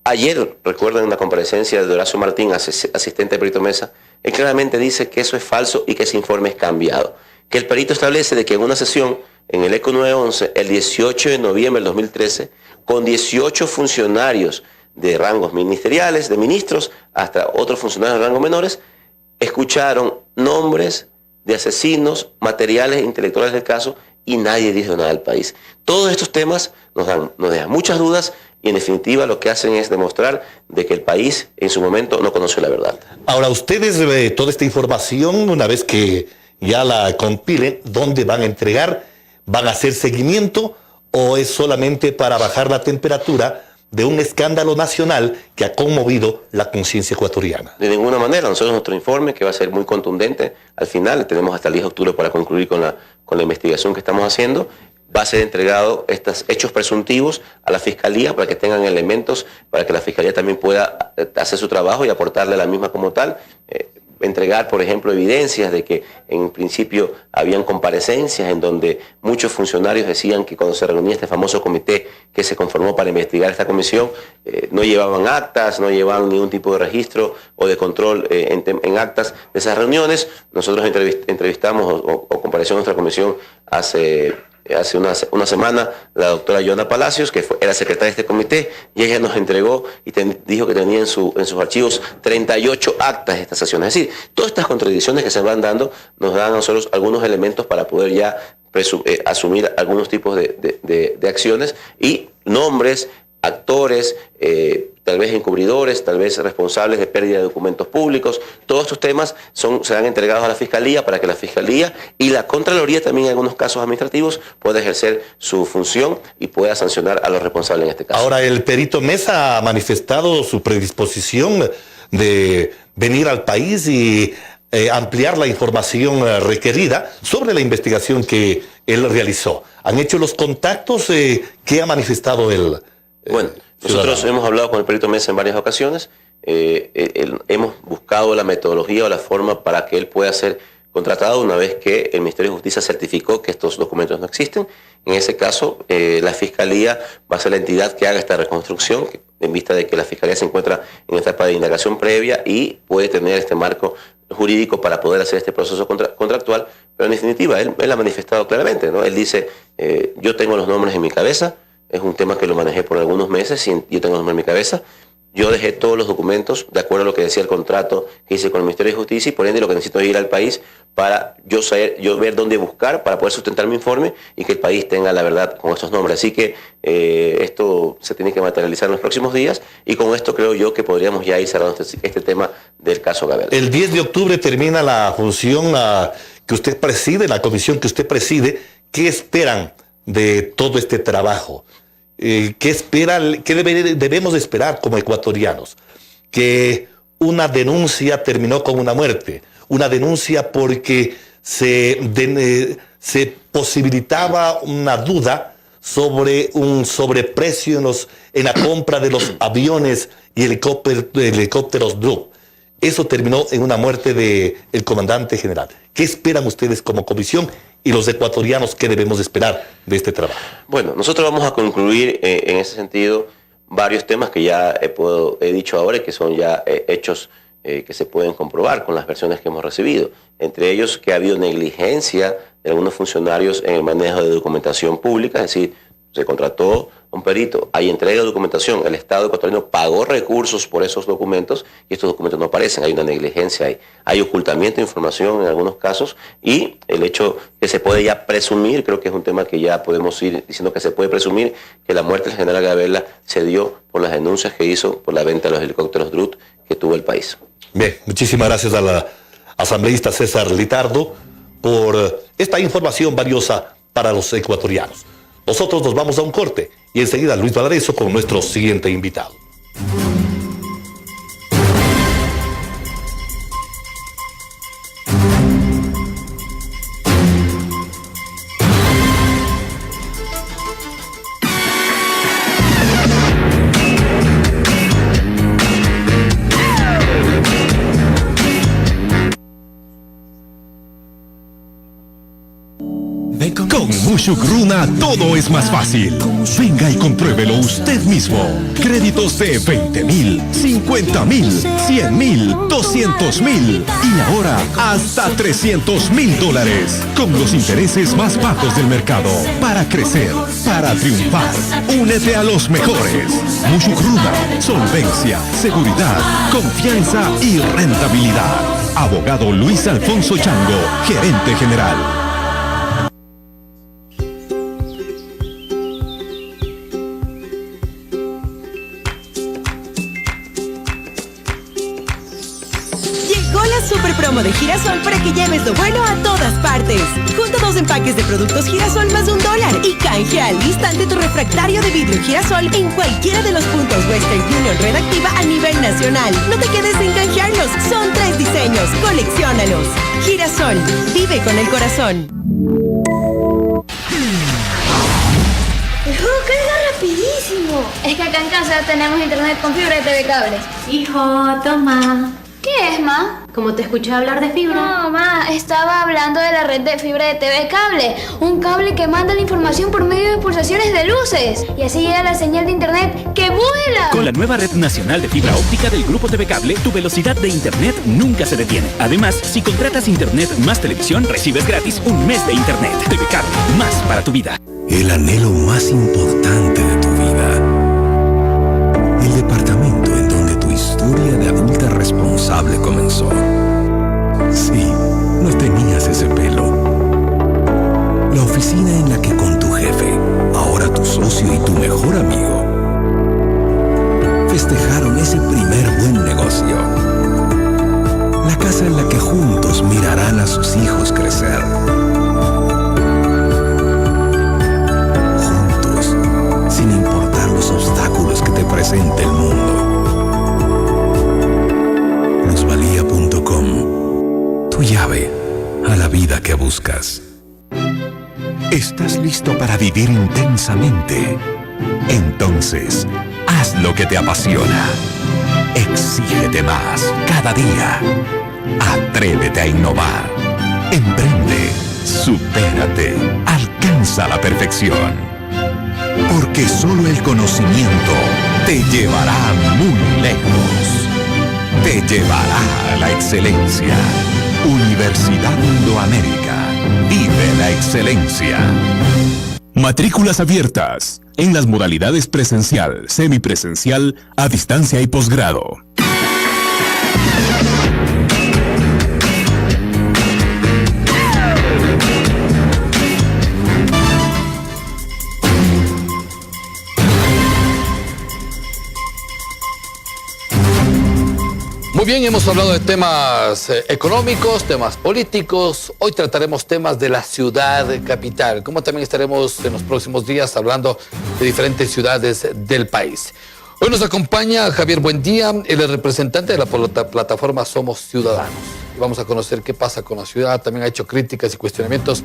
ayer, recuerdan la comparecencia de Horacio Martín, asistente de perito Mesa, él claramente dice que eso es falso y que ese informe es cambiado, que el perito establece de que en una sesión en el ECO 911, el 18 de noviembre del 2013, con 18 funcionarios de rangos ministeriales, de ministros, hasta otros funcionarios de rangos menores, escucharon nombres de asesinos, materiales intelectuales del caso, y nadie dijo nada al país. Todos estos temas nos dejan muchas dudas y en definitiva lo que hacen es demostrar de que el país en su momento no conoció la verdad.
Ahora, ustedes, toda esta información, una vez que ya la compilen, ¿dónde van a entregar? ¿Van a hacer seguimiento o es solamente para bajar la temperatura de un escándalo nacional que ha conmovido la conciencia ecuatoriana?
De ninguna manera. Nosotros nuestro informe, que va a ser muy contundente, al final tenemos hasta el 10 de octubre para concluir con la investigación que estamos haciendo, va a ser entregado estos hechos presuntivos a la Fiscalía para que tengan elementos, para que la Fiscalía también pueda hacer su trabajo y aportarle a la misma como tal. Entregar, por ejemplo, evidencias de que en principio habían comparecencias en donde muchos funcionarios decían que cuando se reunía este famoso comité que se conformó para investigar esta comisión, no llevaban actas, no llevaban ningún tipo de registro o de control en actas de esas reuniones. Nosotros entrevistamos o compareció nuestra comisión hace una semana la doctora Yona Palacios, que era secretaria de este comité, y ella nos entregó y dijo que tenía en sus archivos 38 actas de estas sesiones. Es decir, todas estas contradicciones que se van dando nos dan a nosotros algunos elementos para poder ya asumir algunos tipos de acciones y nombres, actores, tal vez encubridores, tal vez responsables de pérdida de documentos públicos. Todos estos temas serán entregados a la Fiscalía para que la Fiscalía y la Contraloría también en algunos casos administrativos pueda ejercer su función y pueda sancionar a los responsables en este caso.
Ahora, el perito Mesa ha manifestado su predisposición de venir al país y ampliar la información requerida sobre la investigación que él realizó. ¿Han hecho los contactos? ¿Qué ha manifestado él?
Bueno, nosotros hemos hablado con el perito Mesa en varias ocasiones, hemos buscado la metodología o la forma para que él pueda ser contratado una vez que el Ministerio de Justicia certificó que estos documentos no existen. En ese caso, la Fiscalía va a ser la entidad que haga esta reconstrucción, en vista de que la Fiscalía se encuentra en etapa de indagación previa y puede tener este marco jurídico para poder hacer este proceso contractual, pero en definitiva, él ha manifestado claramente, ¿no? Él dice, yo tengo los nombres en mi cabeza, es un tema que lo manejé por algunos meses y yo tengo los nombres en mi cabeza. Yo dejé todos los documentos de acuerdo a lo que decía el contrato que hice con el Ministerio de Justicia y por ende lo que necesito es ir al país para yo ver dónde buscar para poder sustentar mi informe y que el país tenga la verdad con estos nombres. Así que esto se tiene que materializar en los próximos días y con esto creo yo que podríamos ya ir cerrando este tema del caso Gabela.
El 10 de octubre termina la función que usted preside, la comisión que usted preside. ¿Qué esperan de todo este trabajo? ¿Qué debemos esperar como ecuatorianos? Que una denuncia terminó con una muerte, una denuncia porque se posibilitaba una duda sobre un sobreprecio en la compra de los aviones y helicópteros Drup. Eso terminó en una muerte del comandante general. ¿Qué esperan ustedes como comisión y los ecuatorianos qué debemos esperar de este trabajo?
Bueno, nosotros vamos a concluir en ese sentido varios temas que ya he dicho ahora y que son ya hechos que se pueden comprobar con las versiones que hemos recibido. Entre ellos que ha habido negligencia de algunos funcionarios en el manejo de documentación pública, es decir, se contrató un perito, hay entrega de documentación, el Estado ecuatoriano pagó recursos por esos documentos y estos documentos no aparecen, hay una negligencia, hay ocultamiento de información en algunos casos y el hecho que se puede ya presumir, creo que es un tema que ya podemos ir diciendo que se puede presumir que la muerte del general Gabela se dio por las denuncias que hizo por la venta de los helicópteros Drup que tuvo el país.
Bien, muchísimas gracias al asambleísta César Litardo por esta información valiosa para los ecuatorianos. Nosotros nos vamos a un corte y enseguida Luis Valareso con nuestro siguiente invitado.
Con Mushugruna todo es más fácil. Venga y compruébelo usted mismo. Créditos de 20,000, 50,000, 100,000, 200,000 y ahora hasta $300,000 con los intereses más bajos del mercado. Para crecer, para triunfar, únete a los mejores. Mushugruna, solvencia, seguridad, confianza y rentabilidad. Abogado Luis Alfonso Chango, gerente general.
Super promo de Girasol para que lleves lo bueno a todas partes. Junta 2 empaques de productos Girasol más $1 y canjea al instante tu refractario de vidrio Girasol en cualquiera de los puntos Western Union Red Activa a nivel nacional. No te quedes sin canjearlos, son 3 diseños, colecciónalos. Girasol, vive con el corazón.
El juego carga rapidísimo. Es que acá en casa tenemos internet con fibra de TV Cable.
Hijo, toma.
¿Qué es, ma?
Como te escuché hablar de fibra.
No, ma, estaba hablando de la red de fibra de TV Cable. Un cable que manda la información por medio de pulsaciones de luces. Y así llega la señal de internet que vuela.
Con la nueva red nacional de fibra óptica del Grupo TV Cable, tu velocidad de internet nunca se detiene. Además, si contratas internet más televisión, recibes gratis un mes de internet. TV Cable, más para tu vida.
El anhelo más importante de tu vida. El departamento en donde tu historia de adulta responsable comenzó. Sí, no tenías ese pelo. La oficina en la que con tu jefe, ahora tu socio y tu mejor amigo, festejaron ese primer buen negocio. La casa en la que juntos mirarán a sus hijos crecer. Juntos, sin importar los obstáculos que te presente el mundo. Plusvalía.com, tu llave a la vida que buscas.
¿Estás listo para vivir intensamente? Entonces, haz lo que te apasiona. Exígete más cada día. Atrévete a innovar. Emprende. Supérate. Alcanza la perfección. Porque solo el conocimiento te llevará muy lejos. Te llevará a la excelencia. Universidad Indoamérica. Vive la excelencia.
Matrículas abiertas en las modalidades presencial, semipresencial, a distancia y posgrado.
Muy bien, hemos hablado de temas económicos, temas políticos. Hoy trataremos temas de la ciudad capital, como también estaremos en los próximos días hablando de diferentes ciudades del país. Hoy nos acompaña Javier Buendía, él es representante de la plataforma Somos Ciudadanos. Vamos a conocer qué pasa con la ciudad. También ha hecho críticas y cuestionamientos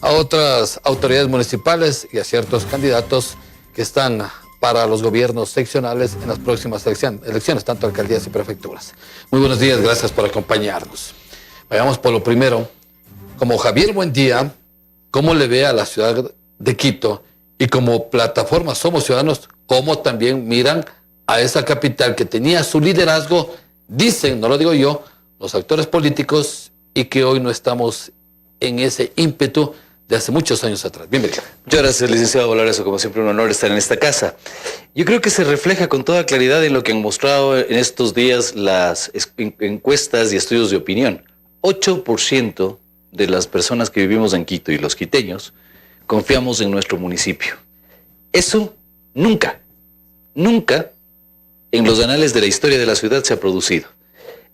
a otras autoridades municipales y a ciertos candidatos que están para los gobiernos seccionales en las próximas elecciones, tanto alcaldías y prefecturas. Muy buenos días, gracias por acompañarnos. Vayamos por lo primero. Como Javier Buendía, ¿cómo le ve a la ciudad de Quito? Y como plataforma Somos Ciudadanos, ¿cómo también miran a esa capital que tenía su liderazgo? Dicen, no lo digo yo, los actores políticos, y que hoy no estamos en ese ímpetu de hace muchos años atrás. Bienvenido.
Muchas gracias, licenciado Valareso. Como siempre, un honor estar en esta casa. Yo creo que se refleja con toda claridad en lo que han mostrado en estos días las encuestas y estudios de opinión. 8% de las personas que vivimos en Quito y los quiteños confiamos en nuestro municipio. Eso nunca en los anales de la historia de la ciudad se ha producido.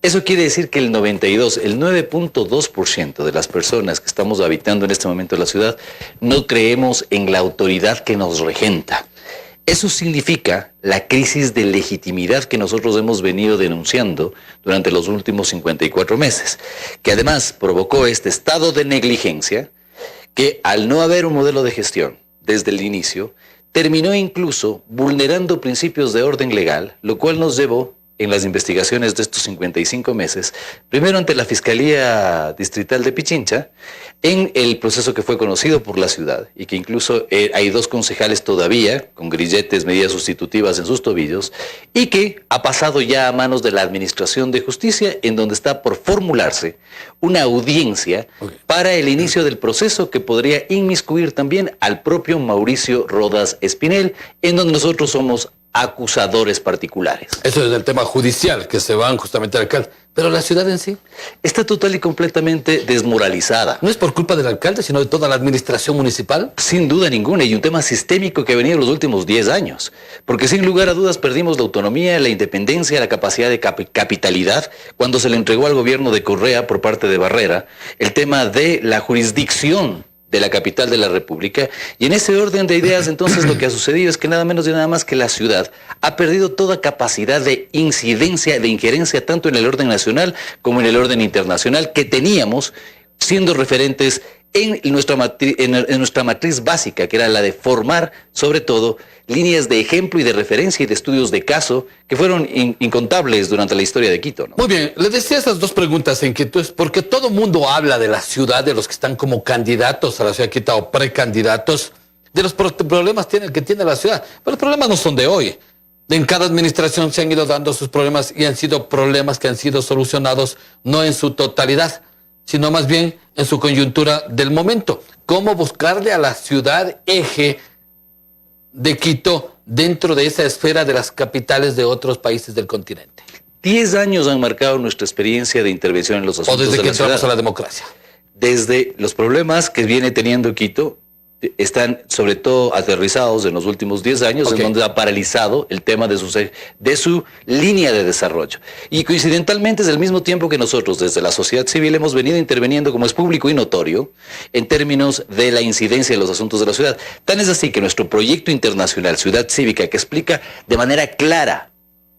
Eso quiere decir que el 9.2% de las personas que estamos habitando en este momento en la ciudad no creemos en la autoridad que nos regenta. Eso significa la crisis de legitimidad que nosotros hemos venido denunciando durante los últimos 54 meses, que además provocó este estado de negligencia que, al no haber un modelo de gestión desde el inicio, terminó incluso vulnerando principios de orden legal, lo cual nos llevó en las investigaciones de estos 55 meses, primero ante la Fiscalía Distrital de Pichincha, en el proceso que fue conocido por la ciudad y que incluso hay 2 concejales todavía con grilletes, medidas sustitutivas en sus tobillos, y que ha pasado ya a manos de la Administración de Justicia, en donde está por formularse una audiencia para el inicio del proceso que podría inmiscuir también al propio Mauricio Rodas Espinel, en donde nosotros somos acusadores particulares.
Eso es el tema judicial, que se van justamente al alcalde. Pero la ciudad en sí
está total y completamente desmoralizada.
¿No es por culpa del alcalde, sino de toda la administración municipal?
Sin duda ninguna, y un tema sistémico que ha venido en los últimos 10 años. Porque sin lugar a dudas perdimos la autonomía, la independencia, la capacidad de capitalidad cuando se le entregó al gobierno de Correa por parte de Barrera el tema de la jurisdicción de la capital de la República, y en ese orden de ideas entonces lo que ha sucedido es que nada menos y nada más que la ciudad ha perdido toda capacidad de incidencia, de injerencia tanto en el orden nacional como en el orden internacional que teníamos siendo referentes en nuestra matriz básica, que era la de formar sobre todo líneas de ejemplo y de referencia y de estudios de caso que fueron incontables durante la historia de Quito, ¿no?
Muy bien, le decía esas 2 preguntas en Quito, es porque todo mundo habla de la ciudad, de los que están como candidatos a la ciudad de Quito o precandidatos, de los problemas que tiene la ciudad. Pero los problemas no son de hoy. En cada administración se han ido dando sus problemas y han sido problemas que han sido solucionados no en su totalidad, sino más bien en su coyuntura del momento. ¿Cómo buscarle a la ciudad eje de Quito dentro de esa esfera de las capitales de otros países del continente?
10 años han marcado nuestra experiencia de intervención en los asuntos de la ciudad.
¿O desde que entramos a la democracia?
Desde los problemas que viene teniendo Quito, están sobre todo aterrizados en los últimos 10 años, en donde ha paralizado el tema de su línea de desarrollo. Y coincidentalmente es el mismo tiempo que nosotros desde la sociedad civil hemos venido interviniendo, como es público y notorio, en términos de la incidencia de los asuntos de la ciudad. Tan es así que nuestro proyecto internacional Ciudad Cívica, que explica de manera clara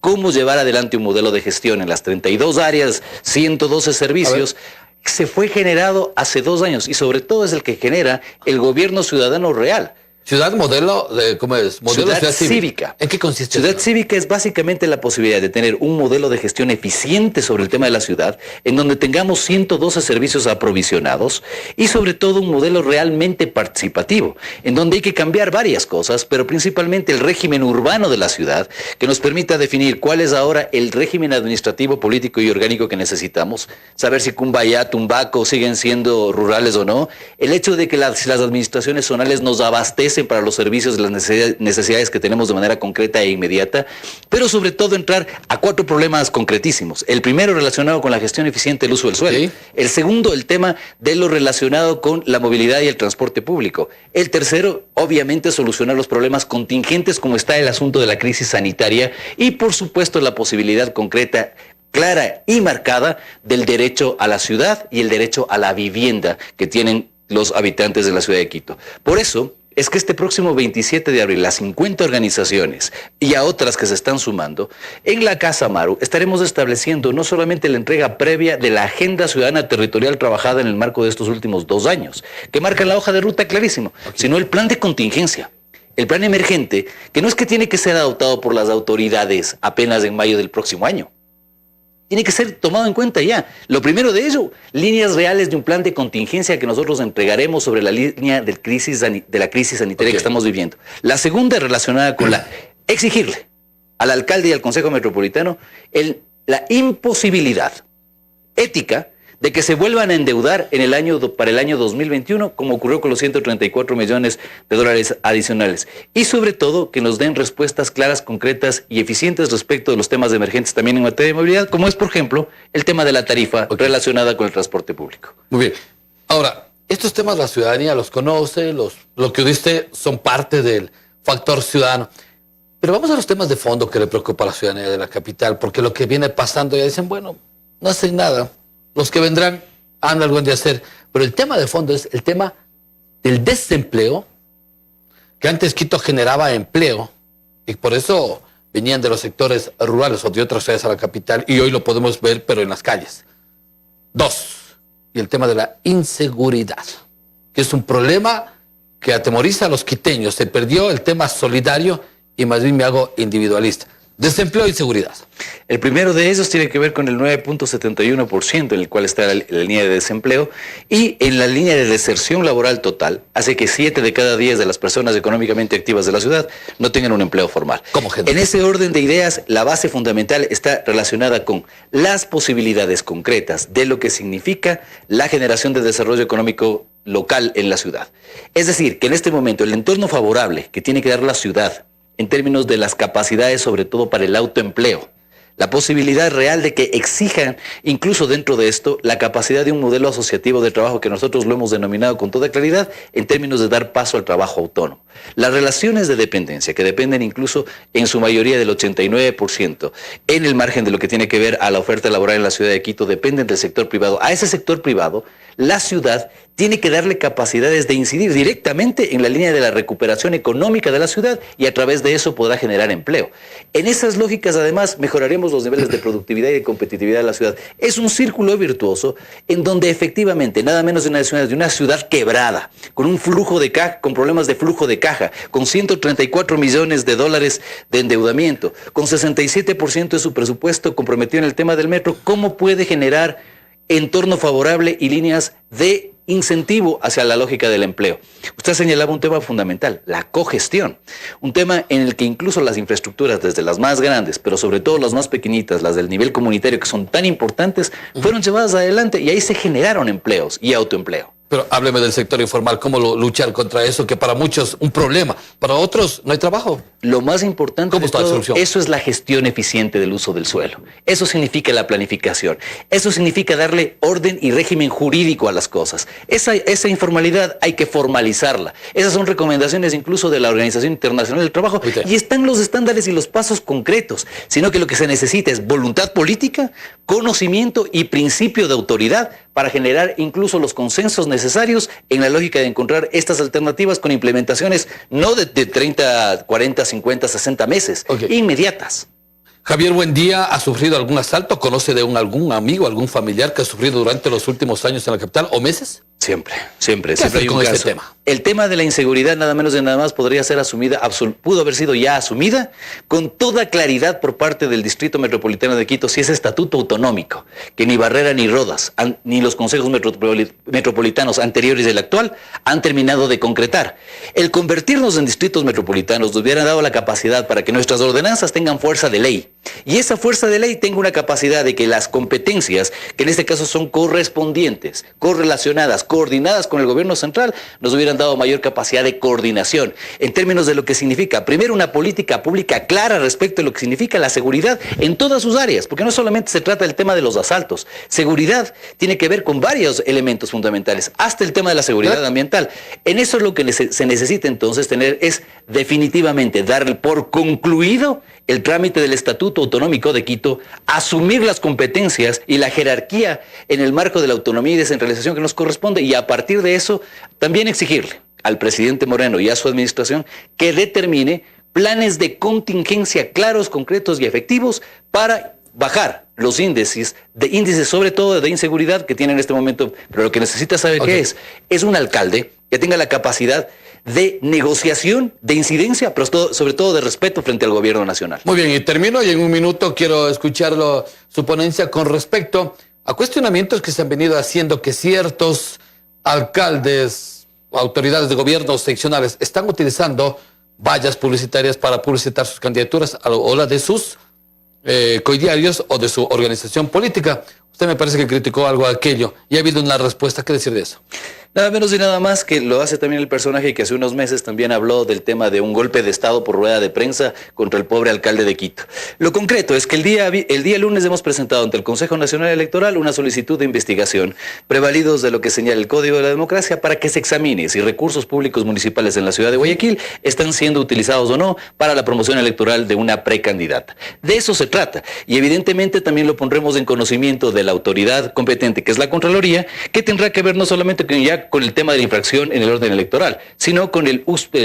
cómo llevar adelante un modelo de gestión en las 32 áreas, 112 servicios, se fue generado hace 2 años y sobre todo es el que genera el gobierno ciudadano real.
Ciudad modelo, ¿cómo es? Modelo
Ciudad Cívica.
¿En qué consiste?
Ciudad Cívica es básicamente la posibilidad de tener un modelo de gestión eficiente sobre el tema de la ciudad, en donde tengamos 112 servicios aprovisionados y sobre todo un modelo realmente participativo, en donde hay que cambiar varias cosas, pero principalmente el régimen urbano de la ciudad, que nos permita definir cuál es ahora el régimen administrativo, político y orgánico que necesitamos, saber si Cumbayá, Tumbaco siguen siendo rurales o no, el hecho de que las administraciones zonales nos abastecen para los servicios de las necesidades que tenemos de manera concreta e inmediata, pero sobre todo entrar a 4 problemas concretísimos. El primero relacionado con la gestión eficiente del uso del suelo. El segundo, el tema de lo relacionado con la movilidad y el transporte público. El tercero, obviamente, solucionar los problemas contingentes como está el asunto de la crisis sanitaria y, por supuesto, la posibilidad concreta, clara y marcada del derecho a la ciudad y el derecho a la vivienda que tienen los habitantes de la ciudad de Quito. Por eso es que este próximo 27 de abril, las 50 organizaciones y a otras que se están sumando, en la Casa Maru estaremos estableciendo no solamente la entrega previa de la Agenda Ciudadana Territorial trabajada en el marco de estos últimos 2 años, que marcan la hoja de ruta clarísimo, sino el plan de contingencia, el plan emergente, que no es que tiene que ser adoptado por las autoridades apenas en mayo del próximo año. Tiene que ser tomado en cuenta ya. Lo primero de ello, líneas reales de un plan de contingencia que nosotros entregaremos sobre la línea de la crisis sanitaria que estamos viviendo. La segunda, relacionada con exigirle al alcalde y al Consejo Metropolitano la imposibilidad ética de que se vuelvan a endeudar para el año 2021, como ocurrió con los 134 millones de dólares adicionales. Y sobre todo, que nos den respuestas claras, concretas y eficientes respecto de los temas emergentes también en materia de movilidad, como es, por ejemplo, el tema de la tarifa relacionada con el transporte público.
Muy bien. Ahora, estos temas la ciudadanía los conoce, lo que dice son parte del factor ciudadano. Pero vamos a los temas de fondo que le preocupa a la ciudadanía de la capital, porque lo que viene pasando ya dicen, bueno, no hacen nada. Los que vendrán han algo de hacer. Pero el tema de fondo es el tema del desempleo, que antes Quito generaba empleo, y por eso venían de los sectores rurales o de otras ciudades a la capital, y hoy lo podemos ver, pero en las calles. 2, y el tema de la inseguridad, que es un problema que atemoriza a los quiteños. Se perdió el tema solidario y más bien me hago individualista. Desempleo y seguridad.
El primero de ellos tiene que ver con el 9.71% en el cual está la línea de desempleo, y en la línea de deserción laboral total hace que 7 de cada 10 de las personas económicamente activas de la ciudad no tengan un empleo formal. En ese orden de ideas, la base fundamental está relacionada con las posibilidades concretas de lo que significa la generación de desarrollo económico local en la ciudad. Es decir, que en este momento el entorno favorable que tiene que dar la ciudad en términos de las capacidades, sobre todo para el autoempleo, la posibilidad real de que exijan, incluso dentro de esto, la capacidad de un modelo asociativo de trabajo que nosotros lo hemos denominado con toda claridad en términos de dar paso al trabajo autónomo. Las relaciones de dependencia, que dependen incluso en su mayoría del 89%, en el margen de lo que tiene que ver a la oferta laboral en la ciudad de Quito, dependen del sector privado. A ese sector privado, la ciudad tiene que darle capacidades de incidir directamente en la línea de la recuperación económica de la ciudad, y a través de eso podrá generar empleo. En esas lógicas, además, mejoraremos los niveles de productividad y de competitividad de la ciudad. Es un círculo virtuoso en donde efectivamente, nada menos de una ciudad quebrada, con un flujo de caja, con problemas de flujo de caja, con 134 millones de dólares de endeudamiento, con 67% de su presupuesto comprometido en el tema del metro, ¿cómo puede generar entorno favorable y líneas de incentivo hacia la lógica del empleo? Usted señalaba un tema fundamental, la cogestión, un tema en el que incluso las infraestructuras, desde las más grandes, pero sobre todo las más pequeñitas, las del nivel comunitario, que son tan importantes, fueron llevadas adelante, y ahí se generaron empleos y autoempleo.
Pero hábleme del sector informal, ¿cómo luchar contra eso? Que para muchos es un problema, para otros no hay trabajo.
Lo más importante de todo, eso es la gestión eficiente del uso del suelo. Eso significa la planificación. Eso significa darle orden y régimen jurídico a las cosas. Esa informalidad hay que formalizarla. Esas son recomendaciones incluso de la Organización Internacional del Trabajo. Y están los estándares y los pasos concretos. Sino que lo que se necesita es voluntad política, conocimiento y principio de autoridad para generar incluso los consensos necesarios en la lógica de encontrar estas alternativas con implementaciones no de 30, 40, 50, 60 meses, inmediatas.
Javier, buen día. ¿Ha sufrido algún asalto? ¿Conoce de algún amigo, algún familiar que ha sufrido durante los últimos años en la capital o meses?
Siempre hay un
con
caso.
este tema?
El tema de la inseguridad, nada menos y nada más, podría ser asumida, pudo haber sido ya asumida con toda claridad por parte del Distrito Metropolitano de Quito, si ese estatuto autonómico, que ni Barrera ni Rodas, ni los consejos metropolitanos anteriores del actual, han terminado de concretar. El convertirnos en distritos metropolitanos nos hubiera dado la capacidad para que nuestras ordenanzas tengan fuerza de ley. Y esa fuerza de ley tenga una capacidad de que las competencias, que en este caso son correspondientes, correlacionadas, coordinadas con el gobierno central, nos hubieran dado mayor capacidad de coordinación en términos de lo que significa, primero, una política pública clara respecto a lo que significa la seguridad en todas sus áreas, porque no solamente se trata del tema de los asaltos. Seguridad tiene que ver con varios elementos fundamentales, hasta el tema de la seguridad ambiental. En eso lo que se necesita entonces tener es definitivamente dar por concluido el trámite del Estatuto Autonómico de Quito, asumir las competencias y la jerarquía en el marco de la autonomía y descentralización que nos corresponde, y a partir de eso también exigirle al presidente Moreno y a su administración que determine planes de contingencia claros, concretos y efectivos para bajar los índices sobre todo de inseguridad que tiene en este momento. Pero lo que necesita saber qué es un alcalde que tenga la capacidad de negociación, de incidencia, pero sobre todo de respeto frente al gobierno nacional.
Muy bien, y termino, y en un minuto quiero escucharlo, su ponencia con respecto a cuestionamientos que se han venido haciendo, que ciertos alcaldes, autoridades de gobierno seccionales están utilizando vallas publicitarias para publicitar sus candidaturas o la de sus coidiarios o de su organización política. Usted me parece que criticó algo de aquello y ha habido una respuesta. ¿Qué decir de eso?
Nada menos y nada más que lo hace también el personaje que hace unos meses también habló del tema de un golpe de Estado por rueda de prensa contra el pobre alcalde de Quito. Lo concreto es que el día lunes hemos presentado ante el Consejo Nacional Electoral una solicitud de investigación, prevalidos de lo que señala el Código de la Democracia, para que se examine si recursos públicos municipales en la ciudad de Guayaquil están siendo utilizados o no para la promoción electoral de una precandidata. De eso se trata, y evidentemente también lo pondremos en conocimiento de la autoridad competente, que es la Contraloría, que tendrá que ver no solamente con el tema de la infracción en el orden electoral, sino con el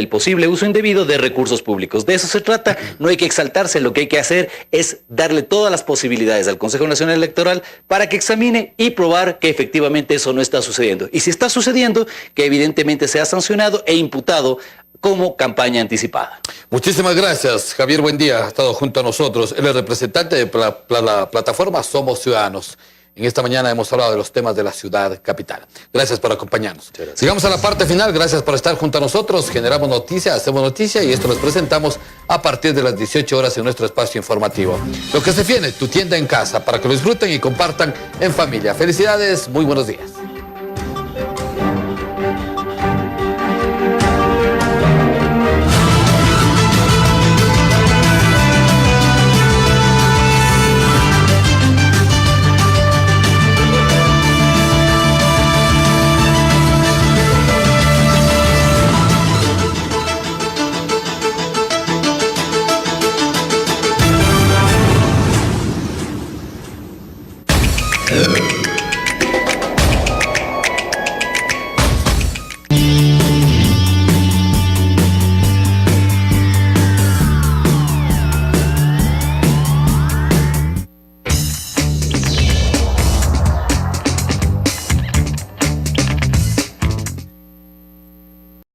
posible uso indebido de recursos públicos. De eso se trata, no hay que exaltarse, lo que hay que hacer es darle todas las posibilidades al Consejo Nacional Electoral para que examine y probar que efectivamente eso no está sucediendo. Y si está sucediendo, que evidentemente sea sancionado e imputado como campaña anticipada.
Muchísimas gracias, Javier. Buen día. Ha estado junto a nosotros. Él es representante de la plataforma Somos Ciudadanos. En esta mañana hemos hablado de los temas de la ciudad capital. Gracias por acompañarnos. Sigamos a la parte final. Gracias por estar junto a nosotros. Generamos noticia, hacemos noticia y esto les presentamos a partir de las 18 horas en nuestro espacio informativo. Lo que se viene, tu tienda en casa, para que lo disfruten y compartan en familia. Felicidades, muy buenos días.
Yeah.